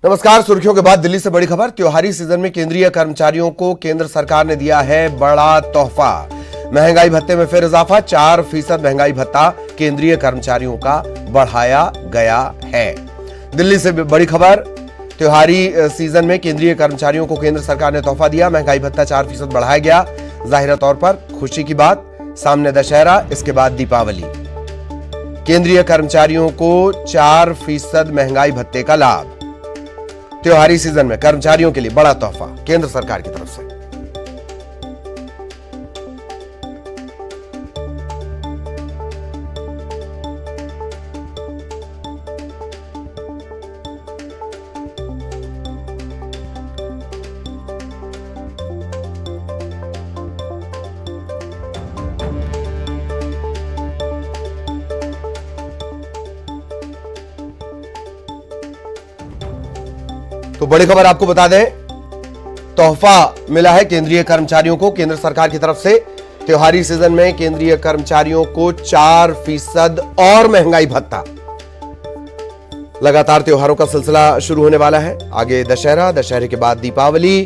नमस्कार। सुर्खियों के बाद दिल्ली से बड़ी खबर। त्योहारी सीजन में केंद्रीय कर्मचारियों को केंद्र सरकार ने दिया है बड़ा तोहफा। महंगाई भत्ते में फिर इजाफा। 4% महंगाई भत्ता केंद्रीय कर्मचारियों का बढ़ाया गया है। दिल्ली से बड़ी खबर। त्योहारी सीजन में केंद्रीय कर्मचारियों को केंद्र सरकार ने तोहफा दिया। महंगाई भत्ता 4% बढ़ाया गया। जाहिर तौर पर खुशी की बात। सामने दशहरा, इसके बाद दीपावली। केंद्रीय कर्मचारियों को 4% महंगाई भत्ते का लाभ। त्योहारी सीजन में कर्मचारियों के लिए बड़ा तोहफा केंद्र सरकार की तरफ से। तो बड़ी खबर आपको बता दें, तोहफा मिला है केंद्रीय कर्मचारियों को केंद्र सरकार की तरफ से। त्योहारी सीजन में केंद्रीय कर्मचारियों को 4% और महंगाई भत्ता। लगातार त्योहारों का सिलसिला शुरू होने वाला है। आगे दशहरा, दशहरे के बाद दीपावली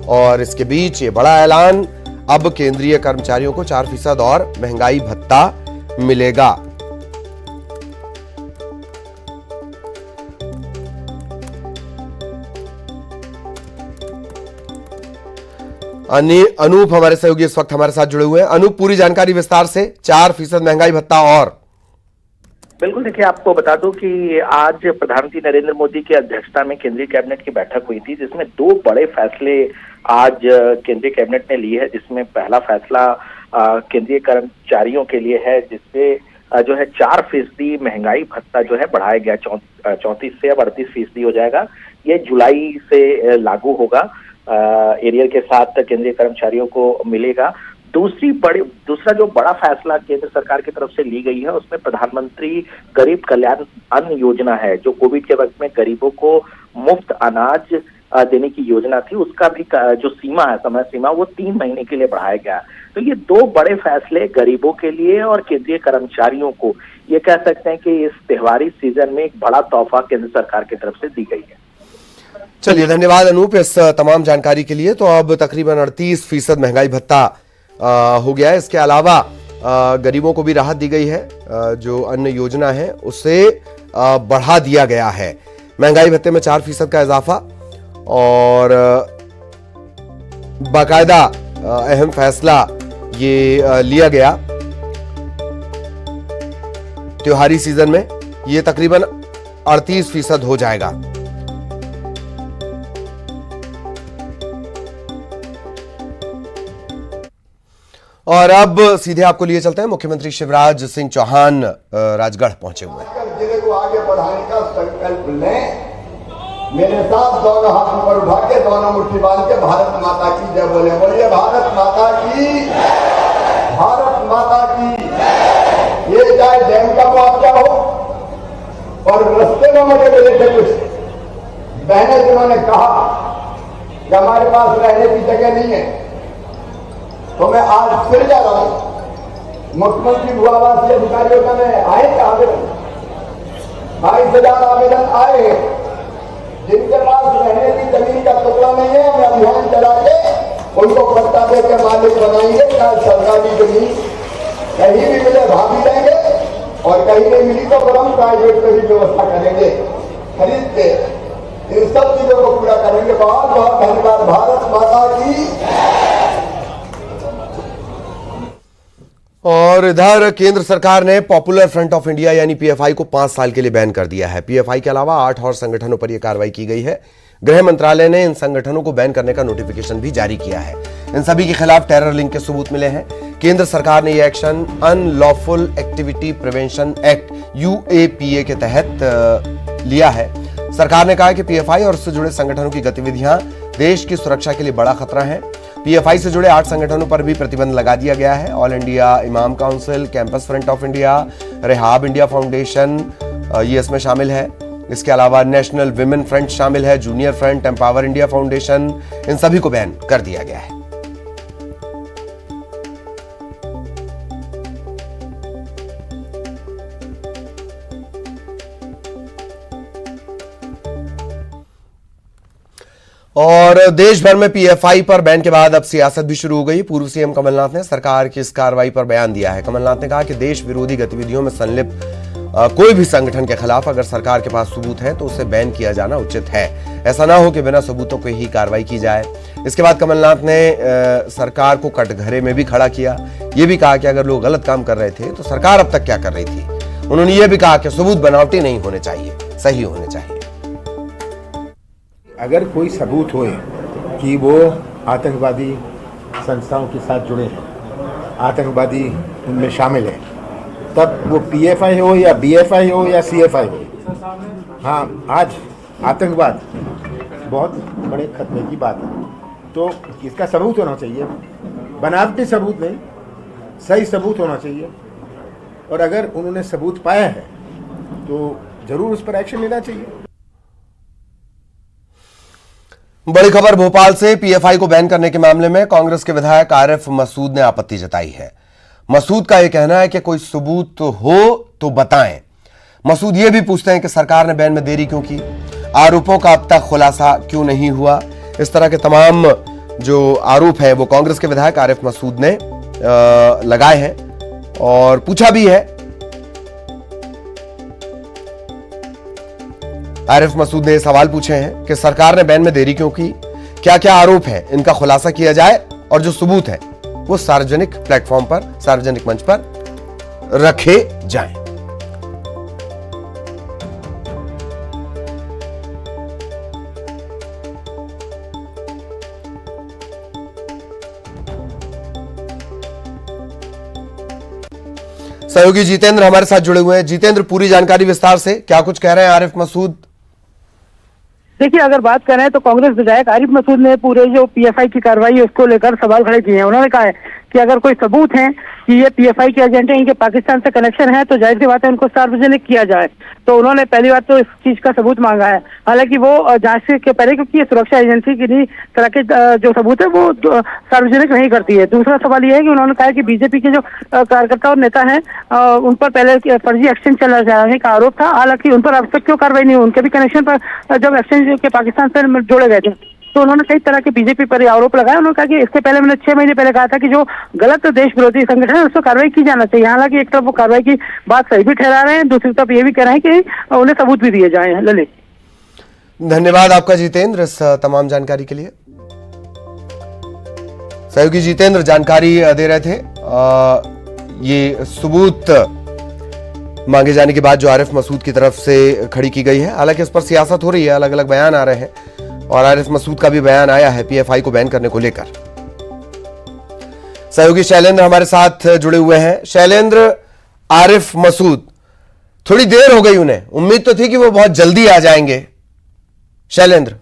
और इसके बीच ये बड़ा ऐलान। अब केंद्रीय कर्मचारियों को 4% और महंगाई भत्ता मिलेगा। अनूप हमारे सहयोगी इस वक्त हमारे साथ जुड़े हुए हैं। अनूप, पूरी जानकारी विस्तार से। 4% महंगाई भत्ता और बिल्कुल, देखिए आपको बता दूं कि आज प्रधानमंत्री नरेंद्र मोदी की अध्यक्षता में केंद्रीय कैबिनेट की बैठक हुई थी, जिसमें 2 बड़े फैसले आज केंद्रीय कैबिनेट ने लिए हैं। जिसमें पहला फैसला केंद्रीय कर्मचारियों के लिए है, जिससे जो है 4% महंगाई भत्ता जो है बढ़ाया गया। 34 से अब 38% हो जाएगा। ये जुलाई से लागू होगा। एरियर के साथ केंद्रीय कर्मचारियों को मिलेगा। दूसरा जो बड़ा फैसला केंद्र सरकार की तरफ से ली गई है, उसमें प्रधानमंत्री गरीब कल्याण अन्न योजना है, जो कोविड के वक्त में गरीबों को मुफ्त अनाज देने की योजना थी, उसका भी जो सीमा है, समय सीमा, वो 3 महीने के लिए बढ़ाया गया। तो ये 2 बड़े फैसले गरीबों के लिए और केंद्रीय कर्मचारियों को, ये कह सकते हैं कि इस त्योहारी सीजन में एक बड़ा तोहफा केंद्र सरकार की तरफ से दी गई है। चलिए, धन्यवाद अनूप इस तमाम जानकारी के लिए। तो अब तकरीबन 38% महंगाई भत्ता हो गया है। इसके अलावा गरीबों को भी राहत दी गई है। जो अन्न योजना है उसे बढ़ा दिया गया है। महंगाई भत्ते में 4% का इजाफा और बाकायदा अहम फैसला ये लिया गया। त्योहारी सीजन में ये तकरीबन 38% हो जाएगा। और अब सीधे आपको लिए चलते हैं। मुख्यमंत्री शिवराज सिंह चौहान राजगढ़ पहुंचे हुए हैं। जिले को आगे बढ़ाने का संकल्प लें। मेरे साथ दोनों हाथ ऊपर उठा के, दोनों मुट्ठी बांध के भारत माता की जय बोले। बोलिए भारत माता की, भारत माता की। ये चाहे डैम का मुआवजा हो, और रस्ते में मुझे मिले थे कुछ बहनें जिन्होंने कहा कि हमारे पास रहने की जगह नहीं है, तो मैं आज फिर जा रहा हूं। मुख्यमंत्री भूआवासीय अधिकारियों का मैं आए थे आवेदन, 22,000 आवेदन आए हैं, जिनके पास रहने की जमीन का टुकड़ा नहीं है। हम अभियान चला के उनको पट्टा दे के मालिक बनाएंगे। चाहे सरकारी जमीन कहीं भी मिले भाभी देंगे, और कहीं नहीं मिली तो फिर हम प्राइवेट में भी व्यवस्था करेंगे, खरीद के इन सब चीजों को पूरा करेंगे। बहुत बहुत धन्यवाद। भारत माता की। और इधर केंद्र सरकार ने पॉपुलर फ्रंट ऑफ इंडिया यानी पीएफआई को 5 साल के लिए बैन कर दिया है। पीएफआई के अलावा 8 और संगठनों पर यह कार्रवाई की गई है। गृह मंत्रालय ने इन संगठनों को बैन करने का नोटिफिकेशन भी जारी किया है। इन सभी के खिलाफ टेरर लिंक के सबूत मिले हैं। केंद्र सरकार ने यह action unlawful activity prevention act UAPA के तहत लिया है। सरकार ने कहा कि पीएफआई और उससे जुड़े संगठनों की गतिविधियां देश की सुरक्षा के लिए बड़ा खतरा है। पीएफआई से जुड़े 8 संगठनों पर भी प्रतिबंध लगा दिया गया है। All India imam council, campus front of India, rehab India foundation ये इसमें शामिल है। इसके अलावा नेशनल विमेन फ्रंट शामिल है, junior front, empower India foundation, इन सभी को बैन कर दिया गया है। और देश भर में पीएफआई पर बैन के बाद अब सियासत भी शुरू हो गई। पूर्व सीएम कमलनाथ ने सरकार की इस कार्रवाई पर बयान दिया है। कमलनाथ ने कहा कि देश विरोधी गतिविधियों में संलिप्त कोई भी संगठन के खिलाफ अगर सरकार के पास सबूत है तो उसे बैन किया जाना उचित है। ऐसा ना हो कि बिना सबूतों के ही कार्रवाई की जाए। इसके बाद कमलनाथ ने सरकार को कटघरे में भी खड़ा किया। ये भी कहा कि अगर लोग गलत काम कर रहे थे तो सरकार अब तक क्या कर रही थी। उन्होंने ये भी कहा कि सबूत बनावटी नहीं होने चाहिए, सही होने चाहिए। अगर कोई सबूत होए कि वो आतंकवादी संस्थाओं के साथ जुड़े हैं, आतंकवादी उनमें शामिल हैं, तब वो पीएफआई हो या बीएफआई हो या सीएफआई हो, हाँ, आज आतंकवाद बहुत बड़े खतरे की बात है। तो इसका सबूत होना चाहिए, बनावटी सबूत नहीं, सही सबूत होना चाहिए। और अगर उन्होंने सबूत पाया है तो जरूर उस पर एक्शन लेना चाहिए। बड़ी खबर भोपाल से। पीएफआई को बैन करने के मामले में कांग्रेस के विधायक आरिफ मसूद ने आपत्ति जताई है। मसूद का यह कहना है कि कोई सबूत हो तो बताएं। मसूद ये भी पूछते हैं कि सरकार ने बैन में देरी क्यों की, आरोपों का अब तक खुलासा क्यों नहीं हुआ। इस तरह के तमाम जो आरोप है वो कांग्रेस के विधायक आरिफ मसूद ने लगाए हैं और पूछा भी है। आरिफ मसूद ने सवाल पूछे हैं कि सरकार ने बैन में देरी क्यों की, क्या क्या आरोप है, इनका खुलासा किया जाए और जो सबूत है वो सार्वजनिक प्लेटफॉर्म पर, सार्वजनिक मंच पर रखे जाएं। सहयोगी जितेंद्र हमारे साथ जुड़े हुए हैं। जितेंद्र, पूरी जानकारी विस्तार से, क्या कुछ कह रहे हैं आरिफ मसूद? देखिए, अगर बात करें तो कांग्रेस विधायक आरिफ मसूद ने पूरे जो पीएफआई की कार्रवाई है उसको लेकर सवाल खड़े किए हैं। उन्होंने कहा है कि अगर कोई सबूत है कि ये पीएफआई के एजेंट हैं, इनके पाकिस्तान से कनेक्शन है, तो जाहिर सी बात है उनको सार्वजनिक किया जाए। तो उन्होंने पहली बात तो इस चीज का सबूत मांगा है। हालांकि वो जांच के पहले, क्योंकि ये सुरक्षा एजेंसी किन्हीं तरह के जो सबूत है वो सार्वजनिक नहीं करती है। दूसरा सवाल ये है कि उन्होंने कहा कि बीजेपी के जो कार्यकर्ता और नेता हैं उन पर पहले फर्जी एक्सचेंज चला जाने का आरोप था। हालांकि उन पर अब तक क्यों कार्रवाई नहीं हुई, उनके भी कनेक्शन पर जब एक्सचेंज के पाकिस्तान से जोड़े गए थे तो उन्होंने कई तरह के बीजेपी पर आरोप लगाए। उन्होंने कहा कि इससे पहले मैंने 6 महीने पहले कहा था कि जो गलत देश विरोधी संगठन है उस पर कार्रवाई की जाना चाहिए। हालांकि एक तरफ वो कार्रवाई की बात सही भी ठहरा रहे हैं, दूसरी तरफ ये भी कह रहे हैं कि उन्हें सबूत भी दिए जाए। ललित, धन्यवाद आपका जितेंद्र इस तमाम जानकारी के लिए। सहयोगी जितेंद्र जानकारी दे रहे थे। ये सबूत मांगे जाने के बाद जो आरिफ मसूद की तरफ से खड़ी की गई है। हालांकि इस पर सियासत हो रही है, अलग अलग बयान आ रहे हैं और आरिफ मसूद का भी बयान आया है पीएफआई को बैन करने को लेकर। सहयोगी शैलेंद्र हमारे साथ जुड़े हुए हैं। शैलेंद्र, आरिफ मसूद, थोड़ी देर हो गई उन्हें, उम्मीद तो थी कि वो बहुत जल्दी आ जाएंगे। शैलेंद्र।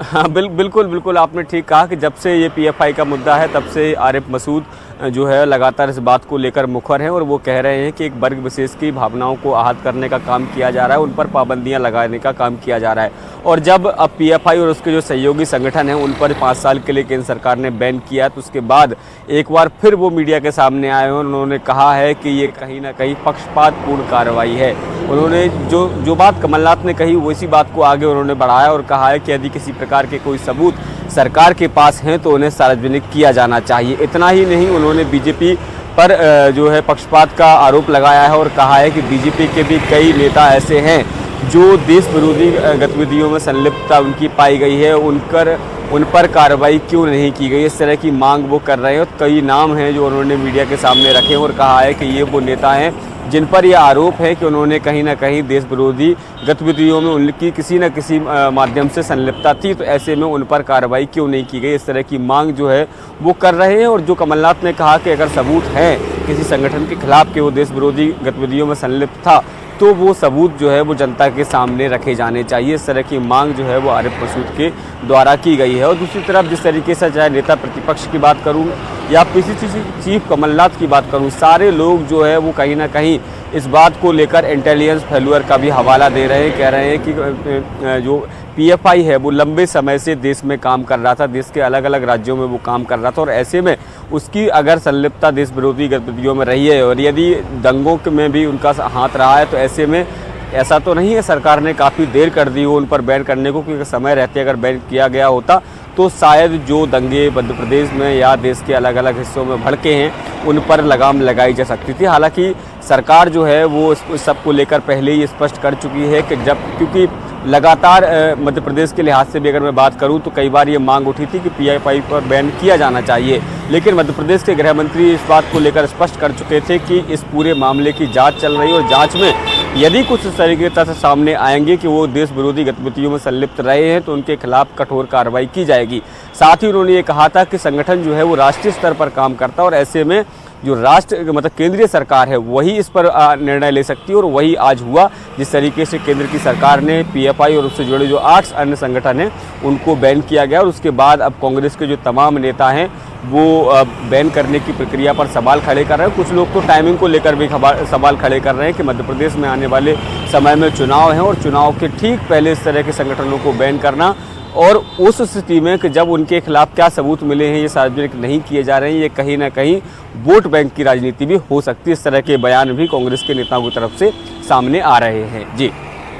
हाँ, बिल्कुल आपने ठीक कहा कि जब से ये पीएफआई का मुद्दा है तब से आरिफ मसूद जो है लगातार इस बात को लेकर मुखर हैं और वो कह रहे हैं कि एक वर्ग विशेष की भावनाओं को आहत करने का काम किया जा रहा है, उन पर पाबंदियां लगाने का काम किया जा रहा है। और जब अब पीएफआई और उसके जो सहयोगी संगठन हैं उन पर 5 साल के लिए केंद्र सरकार ने बैन किया, तो उसके बाद एक बार फिर वो मीडिया के सामने आए और उन्होंने कहा है कि ये कहीं ना कहीं पक्षपातपूर्ण कार्रवाई है। उन्होंने जो बात कमलनाथ ने कही वैसी बात को आगे उन्होंने बढ़ाया और कहा है कि यदि किसी प्रकार के कोई सबूत सरकार के पास हैं तो उन्हें सार्वजनिक किया जाना चाहिए। इतना ही नहीं, उन्होंने बीजेपी पर जो है पक्षपात का आरोप लगाया है और कहा है कि बीजेपी के भी कई नेता ऐसे हैं जो देश विरोधी गतिविधियों में संलिप्तता उनकी पाई गई है, उन पर कार्रवाई क्यों नहीं की गई, इस तरह की मांग वो कर रहे हैं। और कई नाम हैं जो उन्होंने मीडिया के सामने रखे और कहा है कि ये वो नेता हैं जिन पर यह आरोप है कि उन्होंने कहीं ना कहीं देश विरोधी गतिविधियों में उनकी किसी न किसी माध्यम से संलिप्तता थी, तो ऐसे में उन पर कार्रवाई क्यों नहीं की गई, इस तरह की मांग जो है वो कर रहे हैं। और जो कमलनाथ ने कहा कि अगर सबूत हैं किसी संगठन के खिलाफ कि वो देश विरोधी गतिविधियों में संलिप्त था तो वो सबूत जो है वो जनता के सामने रखे जाने चाहिए, इस तरह की मांग जो है वो आरिफ मसूद के द्वारा की गई है। और दूसरी तरफ जिस तरीके से चाहे नेता प्रतिपक्ष की बात करूं या पीसीसी चीफ कमलनाथ की बात करूं, सारे लोग जो है वो कहीं ना कहीं इस बात को लेकर इंटेलिजेंस फेल्यूर का भी हवाला दे रहे हैं। कह रहे हैं कि जो पीएफआई है वो लंबे समय से देश में काम कर रहा था, देश के अलग अलग राज्यों में वो काम कर रहा था और ऐसे में उसकी अगर संलिप्तता देश विरोधी गतिविधियों में रही है और यदि दंगों में भी उनका हाथ रहा है, तो ऐसे में ऐसा तो नहीं है सरकार ने काफ़ी देर कर दी हो उन पर बैन करने को, क्योंकि समय रहते अगर बैन किया गया होता तो शायद जो दंगे मध्य प्रदेश में या देश के अलग अलग हिस्सों में भड़के हैं उन पर लगाम लगाई जा सकती थी। हालांकि सरकार जो है वो इस सब को लेकर पहले ही स्पष्ट कर चुकी है कि क्योंकि लगातार मध्य प्रदेश के लिहाज से भी अगर मैं बात करूं तो कई बार ये मांग उठी थी कि पीएफआई पर बैन किया जाना चाहिए, लेकिन मध्य प्रदेश के गृह मंत्री इस बात को लेकर स्पष्ट कर चुके थे कि इस पूरे मामले की जांच चल रही है और जांच में यदि कुछ इस तरीके से सामने आएंगे कि वो देश विरोधी गतिविधियों में संलिप्त रहे हैं तो उनके खिलाफ कठोर कार्रवाई की जाएगी। साथ ही उन्होंने ये कहा था कि संगठन जो है वो राष्ट्रीय स्तर पर काम करता है और ऐसे में जो राष्ट्र मतलब केंद्रीय सरकार है वही इस पर निर्णय ले सकती है और वही आज हुआ। जिस तरीके से केंद्र की सरकार ने पीएफआई और उससे जुड़े जो 8 अन्य संगठन हैं उनको बैन किया गया और उसके बाद अब कांग्रेस के जो तमाम नेता हैं वो बैन करने की प्रक्रिया पर सवाल खड़े कर रहे हैं। कुछ लोग तो टाइमिंग को लेकर भी सवाल खड़े कर रहे हैं कि मध्य प्रदेश में आने वाले समय में चुनाव हैं और चुनाव के ठीक पहले इस तरह के संगठनों को बैन करना और उस स्थिति में कि जब उनके खिलाफ क्या सबूत मिले हैं ये सार्वजनिक नहीं किए जा रहे हैं, ये कहीं ना कहीं वोट बैंक की राजनीति भी हो सकती है। इस तरह के बयान भी कांग्रेस के नेताओं की तरफ से सामने आ रहे हैं। जी,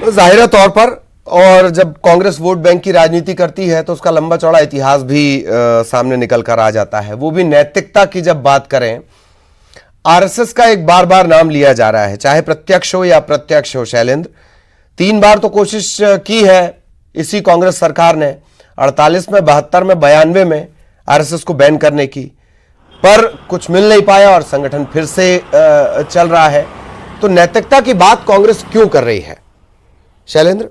तो जाहिर तौर पर और जब कांग्रेस वोट बैंक की राजनीति करती है तो उसका लंबा चौड़ा इतिहास भी सामने निकल कर आ जाता है। वो भी नैतिकता की जब बात करें, आरएसएस का एक बार बार नाम लिया जा रहा है, चाहे प्रत्यक्ष हो या अप्रत्यक्ष हो। शैलेंद्र, 3 बार तो कोशिश की है इसी कांग्रेस सरकार ने, 48 में, 72 में, 92 में आरएसएस को बैन करने की, पर कुछ मिल नहीं पाया और संगठन फिर से चल रहा है। तो नैतिकता की बात कांग्रेस क्यों कर रही है शैलेंद्र?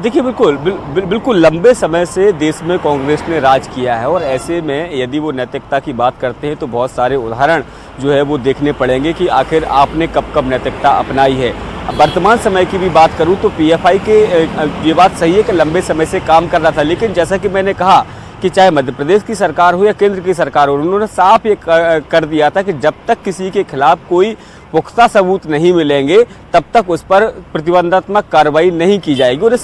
देखिए, बिल्कुल लंबे समय से देश में कांग्रेस ने राज किया है और ऐसे में यदि वो नैतिकता की बात करते हैं तो बहुत सारे उदाहरण जो है वो देखने पड़ेंगे कि आखिर आपने कब कब नैतिकता अपनाई है। वर्तमान समय की भी बात करूं तो पीएफआई के ये बात सही है कि लंबे समय से काम कर रहा था, लेकिन जैसा कि मैंने कहा कि चाहे मध्य प्रदेश की सरकार हो या केंद्र की सरकार हो, उन्होंने साफ ये कर दिया था कि जब तक किसी के खिलाफ कोई पुख्ता सबूत नहीं मिलेंगे तब तक उस पर प्रतिबंधात्मक कार्रवाई नहीं की जाएगी। और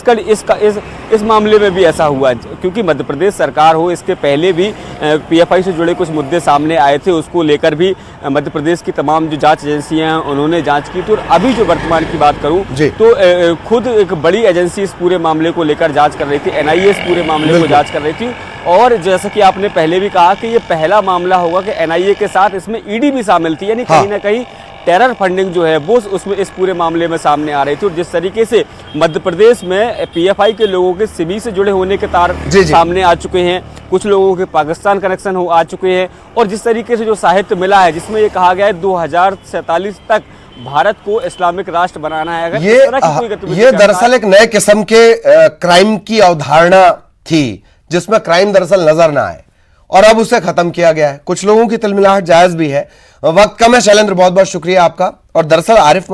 इस मामले में भी ऐसा हुआ, क्योंकि मध्य प्रदेश सरकार हो, इसके पहले भी पीएफआई से जुड़े कुछ मुद्दे सामने आए थे, उसको लेकर भी मध्य प्रदेश की तमाम जो जांच एजेंसियां हैं उन्होंने जांच की थी। और अभी जो वर्तमान की बात करूं तो खुद एक बड़ी एजेंसी इस पूरे मामले को लेकर जांच कर रही थी, एनआईए इस पूरे मामले को जांच कर रही थी। और जैसा कि आपने पहले भी कहा कि ये पहला मामला होगा कि एनआईए के साथ इसमें ईडी भी शामिल थी, यानी कहीं ना कहीं टेरर फंडिंग जो है वो उसमें इस पूरे मामले में सामने आ रही थी। और जिस तरीके से मध्य प्रदेश में पीएफआई के लोगों के सिमी से जुड़े होने के तार सामने आ चुके हैं, कुछ लोगों के पाकिस्तान कनेक्शन आ चुके हैं, और जिस तरीके से जो साहित्य मिला है जिसमें ये कहा गया है 2047 तक भारत को इस्लामिक राष्ट्र बनाना है, अगर इस तरह की कोई गतिविधि ये दरअसल एक नए किस्म के क्राइम की अवधारणा थी जिसमें क्राइम दरअसल नजर ना आए और अब उसे खत्म किया गया है। कुछ लोगों की तिलमिलाहट जायज भी है। वक्त कम है शैलेंद्र, बहुत बहुत शुक्रिया आपका। और दरअसल आरिफ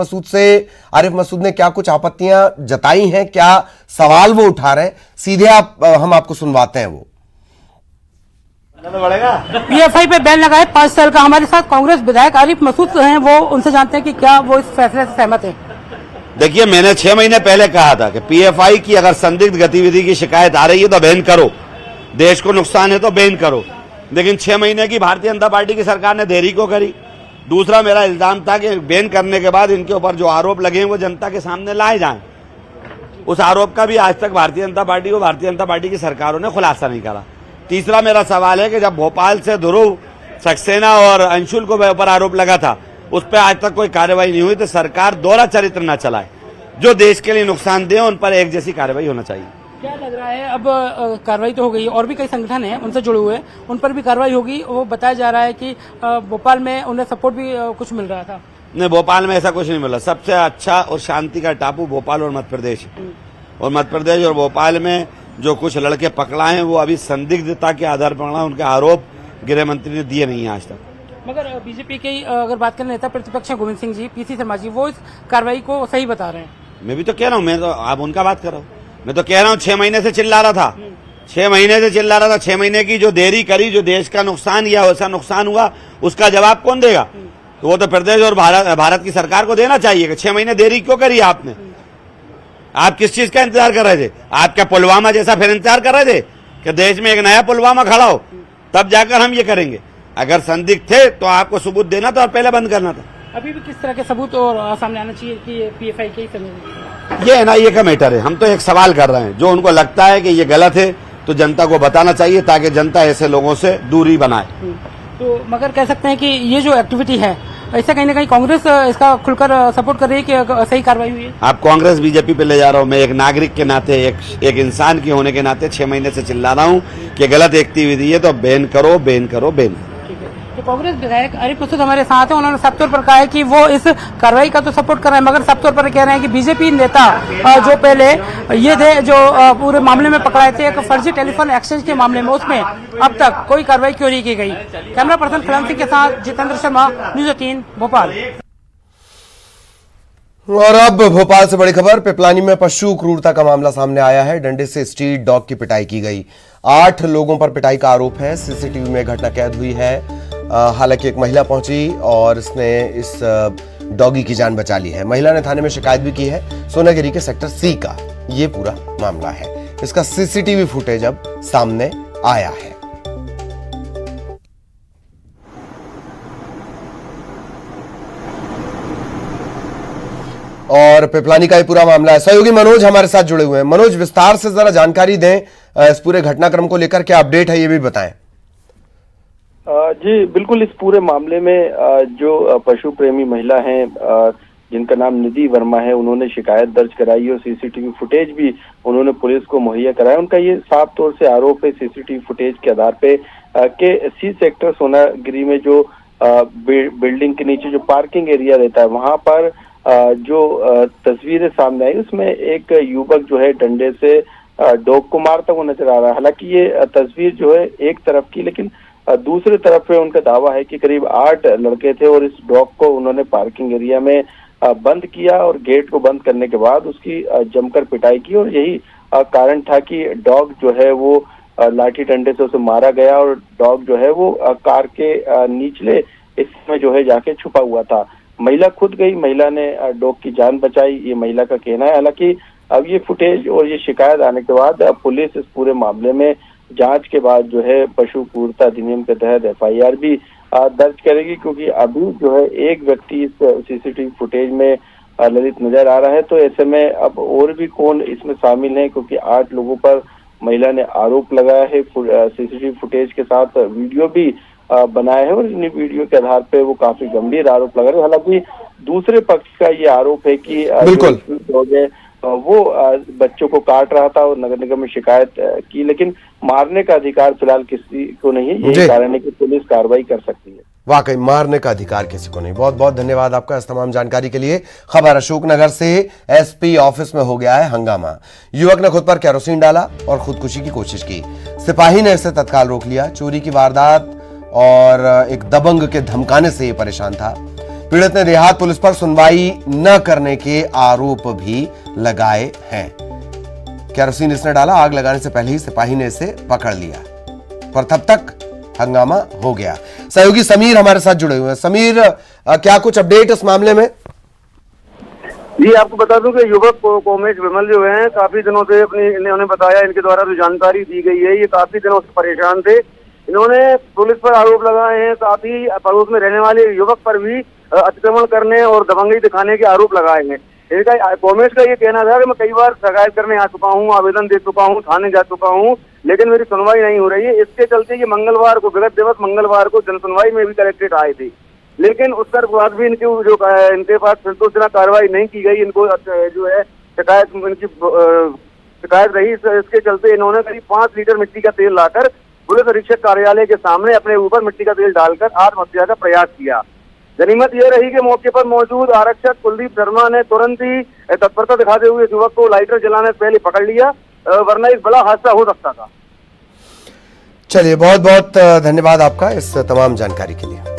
मसूद ने क्या कुछ आपत्तियां जताई हैं, क्या सवाल वो उठा रहे हैं, सीधे हम आपको सुनवाते हैं। वो पीएफआई पे बैन लगा है 5 साल का। हमारे साथ कांग्रेस विधायक आरिफ मसूद हैं, वो उनसे जानते हैं कि क्या वो इस फैसले से सहमत है। देखिए, मैंने 6 महीने पहले कहा था कि पीएफआई की अगर संदिग्ध गतिविधि की शिकायत आ रही है तो बैन करो, देश को नुकसान है तो बैन करो। लेकिन 6 महीने की भारतीय जनता पार्टी की सरकार ने देरी को करी। दूसरा मेरा इल्जाम था कि बैन करने के बाद इनके ऊपर जो आरोप लगे हैं वो जनता के सामने लाए जाएं। उस आरोप का भी आज तक भारतीय जनता पार्टी की सरकारों ने खुलासा नहीं करा। तीसरा मेरा सवाल है कि जब भोपाल से ध्रुव सक्सेना और अंशुल को ऊपर आरोप लगा था उस पर आज तक कोई कार्रवाई नहीं हुई, तो सरकार दोहरा चरित्र न चलाए, जो देश के लिए नुकसान दे उन पर एक जैसी कार्रवाई होना चाहिए। क्या लग रहा है, अब कार्रवाई तो हो गई और भी कई संगठन हैं उनसे जुड़े हुए, उन पर भी कार्रवाई होगी। वो बताया जा रहा है कि भोपाल में उन्हें सपोर्ट भी कुछ मिल रहा था। नहीं, भोपाल में ऐसा कुछ नहीं मिला। सबसे अच्छा और शांति का टापू भोपाल और मध्य प्रदेश, और मध्य प्रदेश और भोपाल में जो कुछ लड़के पकड़ाए हैं वो अभी संदिग्धता के आधार पर उनके आरोप गृह मंत्री ने दिए नहीं है आज तक। मगर बीजेपी के अगर बात करें नेता प्रतिपक्ष गोविंद सिंह जी, पीसी शर्मा जी, वो इस कार्रवाई को सही बता रहे हैं। मैं भी तो कह रहा हूँ, मैं तो आप उनका बात कर रहा हूँ। मैं तो कह रहा हूँ 6 महीने से चिल्ला रहा था, 6 महीने से चिल्ला रहा था। 6 महीने की जो देरी करी, जो देश का नुकसान या ऐसा नुकसान हुआ, उसका जवाब कौन देगा? तो वो तो प्रदेश और भारत की सरकार को देना चाहिए कि 6 महीने देरी क्यों करी आपने। आप किस चीज का इंतजार कर रहे थे? आप क्या पुलवामा जैसा फिर इंतजार कर रहे थे कि देश में एक नया पुलवामा खड़ा हो, तब जाकर हम ये करेंगे? अगर संदिग्ध थे तो आपको सबूत देना था और पहले बंद करना था। अभी भी किस तरह के सबूत और सामने आना चाहिए कि ये पीएफआई के ही समय? ये एनआईए का मैटर है। हम तो एक सवाल कर रहे हैं, जो उनको लगता है कि ये गलत है तो जनता को बताना चाहिए, ताकि जनता ऐसे लोगों से दूरी बनाए। तो मगर कह सकते हैं कि ये जो एक्टिविटी है, ऐसा कहीं ना कहीं कांग्रेस इसका खुलकर सपोर्ट कर रही है कि सही कार्रवाई हुई है? आप कांग्रेस बीजेपी पे ले जा रहा हूं, मैं एक नागरिक के नाते, एक इंसान के होने के नाते 6 महीने से चिल्ला रहा हूं कि गलत एक्टिविटी है तो बैन करो, बैन करो, बैन। तो कांग्रेस विधायक आरिफ मसूद हमारे साथ हैं, उन्होंने साफ तौर पर कहा है कि वो इस कार्रवाई का तो सपोर्ट कर रहे हैं, मगर साफ तौर पर कह रहे हैं कि बीजेपी नेता जो पहले ये थे, जो पूरे मामले में पकड़ाए थे एक फर्जी टेलीफोन एक्सचेंज के मामले में, उसमें अब तक कोई कार्रवाई क्यों नहीं की गई? कैमरा पर्सन फिल्म सिंह के साथ जितेंद्र शर्मा, न्यूज़ 18 भोपाल। और अब भोपाल से बड़ी खबर, पिपलानी में पशु क्रूरता का मामला सामने आया है। डंडे से स्ट्रीट डॉग की पिटाई की गई, 8 लोगों पर पिटाई का आरोप है। सीसीटीवी में घटना कैद हुई है। हालांकि एक महिला पहुंची और इसने इस डॉगी की जान बचा ली है। महिला ने थाने में शिकायत भी की है। सोनागिरी के सेक्टर सी का ये पूरा मामला है। इसका सीसीटीवी फुटेज अब सामने आया है। और पिपलानी का ये पूरा मामला है। सहयोगी मनोज हमारे साथ जुड़े हुए हैं। मनोज, विस्तार से जरा जानकारी दें इस पूरे घटनाक्रम को लेकर, क्या अपडेट है ये भी बताएं। जी बिल्कुल, इस पूरे मामले में जो पशु प्रेमी महिला हैं जिनका नाम निधि वर्मा है, उन्होंने शिकायत दर्ज कराई और सीसीटीवी फुटेज भी उन्होंने पुलिस को मुहैया कराया। उनका ये साफ तौर से आरोप है सीसीटीवी फुटेज के आधार पे के सी सेक्टर सोनागिरी में जो बिल्डिंग के नीचे जो पार्किंग एरिया रहता है, वहां पर जो तस्वीरें सामने आई, उसमें एक युवक जो है डंडे से डॉग को मारता हुआ नजर आ रहा है। हालांकि ये तस्वीर जो है एक तरफ की, लेकिन दूसरे तरफ पे उनका दावा है कि करीब 8 लड़के थे और इस डॉग को उन्होंने पार्किंग एरिया में बंद किया और गेट को बंद करने के बाद उसकी जमकर पिटाई की, और यही कारण था कि डॉग जो है वो लाठी डंडे से उसे मारा गया और डॉग जो है वो कार के निचले हिस्से में जो है जाके छुपा हुआ था। महिला खुद गई, महिला ने डॉग की जान बचाई, ये महिला का कहना है। हालांकि अब ये फुटेज और ये शिकायत आने के बाद पुलिस इस पूरे मामले में जांच के बाद जो है पशु क्रूरता अधिनियम के तहत एफआईआर भी दर्ज करेगी, क्योंकि अभी जो है एक व्यक्ति इस सीसीटीवी फुटेज में ललित नजर आ रहा है। तो ऐसे में अब और भी कौन इसमें शामिल है, क्योंकि 8 लोगों पर महिला ने आरोप लगाया है। सीसीटीवी फुटेज के साथ वीडियो भी बनाया है और इन वीडियो के आधार पे वो काफी गंभीर आरोप लगा रहे हैं। हालांकि दूसरे पक्ष का ये आरोप है कि बिल्कुल वो बच्चों को काट रहा था और नगर निगम में शिकायत की, लेकिन मारने का अधिकार फिलहाल किसी को नहीं है। यही कारण है कि पुलिस कार्रवाई कर सकती है। वाकई मारने का अधिकार किसी को नहीं। बहुत बहुत धन्यवाद आपका इस तमाम जानकारी के लिए। खबर अशोकनगर से, एसपी ऑफिस में हो गया है हंगामा। युवक ने खुद पर केरोसिन डाला और खुदकुशी की कोशिश की। सिपाही ने इसे तत्काल रोक लिया। चोरी की वारदात और एक दबंग के धमकाने से ये परेशान था। पीड़ित ने देहात पुलिस पर सुनवाई न करने के आरोप भी लगाए हैं। केरोसिन इसने डाला, आग लगाने से पहले ही सिपाही ने इसे पकड़ लिया, पर तब तक हंगामा हो गया। सहयोगी समीर हमारे साथ जुड़े हुए हैं। समीर, क्या कुछ अपडेट इस मामले में? जी आपको बता दूं कि युवक कोमेश विमल जो है काफी दिनों से इन्होंने बताया, इनके द्वारा जो जानकारी दी गई है, ये काफी दिनों से परेशान थे। इन्होंने पुलिस पर आरोप लगाए हैं, साथ ही पड़ोस में रहने वाले युवक पर भी अतिक्रमण करने और दबंगई दिखाने के आरोप लगाए हैं। इनका कोमेश का ये कहना था कि मैं कई बार शिकायत करने आ चुका हूँ, आवेदन दे चुका हूँ, थाने जा चुका हूँ, लेकिन मेरी सुनवाई नहीं हो रही है। इसके चलते ये मंगलवार को, विगत दिवस मंगलवार को जनसुनवाई में भी कलेक्ट्रेट आए थे, लेकिन उसके बाद भी इनके पास संतोषजनक कार्रवाई नहीं की गई। इनको जो है शिकायत रही, इसके चलते इन्होंने करीब 5 लीटर मिट्टी का तेल लाकर पुलिस अधीक्षक कार्यालय के सामने अपने ऊपर मिट्टी का तेल डालकर आत्महत्या का प्रयास किया। गनीमत यह रही कि मौके पर मौजूद आरक्षक कुलदीप शर्मा ने तुरंत ही तत्परता दिखाते हुए युवक को लाइटर जलाने से पहले पकड़ लिया, वरना एक बड़ा हादसा हो सकता था। चलिए, बहुत बहुत धन्यवाद आपका इस तमाम जानकारी के लिए।